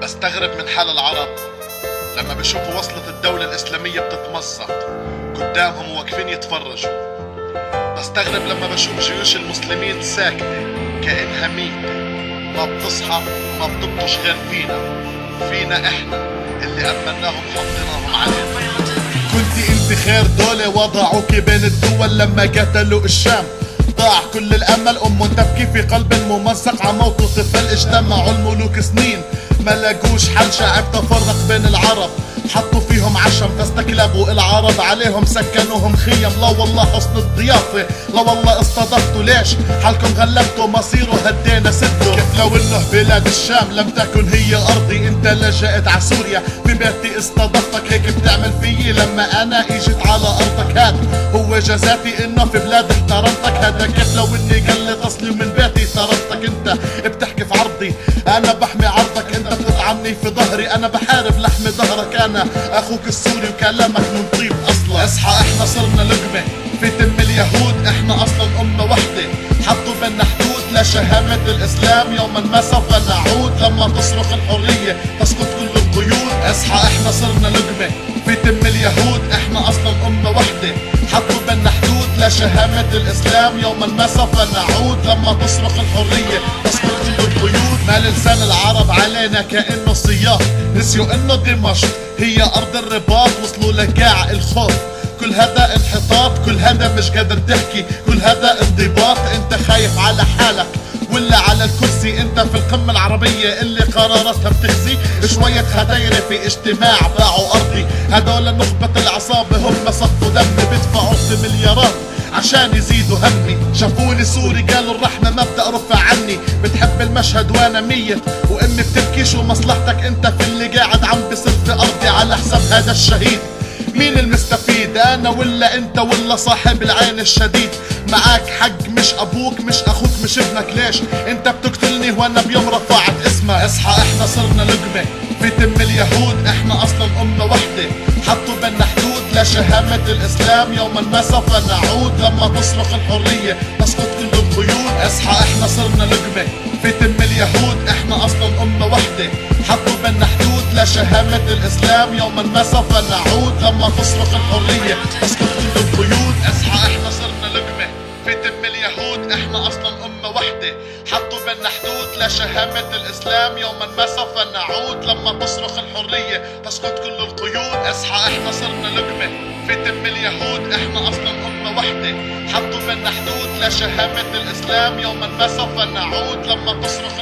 بستغرب من حال العرب لما بشوفوا وصلة الدولة الإسلامية بتتمزق قدامهم واقفين يتفرجوا. بستغرب لما بشوف جيوش المسلمين ساكتة كأنها ميتة، ما بتصحى وما بتبطش غير فينا احنا اللي أمناهم حطيناهم علينا. كنت انت خير دولة وضعوك بين الدول لما قتلوا الشام، ضاع كل الامل تبكي في قلب ممزق عموت طفل. اجتمعوا الملوك سنين ما لاقوش حل، شعب تفرق بين العرب حطوا فيهم عشم، فاستكلبوا العرب عليهم سكنوهم خيم. لا والله حسن الضيافة، لا والله استضفتوا، ليش حالكم غلبتوا مصيره هدينا سدوا. كيف لو انه بلاد الشام لم تكن هي ارضي، انت لجأت ع سوريا في بيتي استضفتك، هيك بتعمل فيي لما انا اجيت على ارضك. هاد هو جزاتي انه في بلاد احترمتك، هذا كيف لو اني قلت اصلي ومن بيتي طردتك. انت بتحكي في عرضي انا بحمي عرضك، انت بتطعني في ظهري انا بحارب لحمي ظهرك. انا اخوك السوري وكلامك من طيب اصلا. اصحى احنا صرنا لقمة في تم اليهود، احنا اصلا امة وحدة حطوا بينا حدود لشهامة الاسلام. يوما ما سوف نعود لما تصرخ الحرية تسقط كل القيود. اصحى احنا صرنا لقمة في تم اليهود، احنا اصلا امة وحدة حطوا بينا حدود لشهامة الاسلام. يوما ما سوف نعود لما تصرخ الحرية تسقط كل القيود. ما لسان العرب علينا كأنه صياح، نسيوا انه دمشق هي ارض الرباط، وصلوا لقاع الخوف. كل هذا انحطاط، كل هذا مش قادر تحكي، كل هذا انضباط. انت خايف على حالك ولا على الكرسي؟ انت في القمة العربية اللي قراراتها بتخزي شوية خدايرة في اجتماع باعوا ارضي. هدول نخبة العصابة هم صفوا دمي، بدفعوا مليارات عشان يزيدوا همي. شافوني سوري قالوا الرحمة مبدأ رفع عني، بتحب المشهد وانا ميت وامي بتبكي. شو مصلحتك انت في اللي قاعد عم بصير في ارضي على حساب هذا الشهيد؟ مين المستفيد انا ولا انت ولا صاحب العين الشديد؟ معاك حق مش ابوك مش اخوك مش ابنك، ليش انت بتقتلني وانا بيوم رفعت اسمك؟ اصحى احنا صرنا لقمة في تم اليهود، احنا اصلا امة وحدة حطوا بينا حدود لشهامة الاسلام. يوما ما سوف نعود لما تصرخ الحرية تسقط كل القيود. اصحى احنا صرنا لقمة في تم اليهود، احنا اصلا امة وحدة حطوا بينا حدود لشهامة الاسلام. يوما ما سوف نعود لما تصرخ الحرية تسقط كل القيود. اصحى احنا صرنا لقمة في تم اليهود، احنا اصلا امة وحدة حطوا بينا حدود لشهامة الاسلام. يوما ما سوف نعود لما تصرخ الحرية تسقط كل القيود. اصحى احنا صرنا لقمة في تم اليهود، احنا اصلا امة وحدة حطوا بينا حدود لشهامة الاسلام. يوما ما سوف نعود لما تصرخ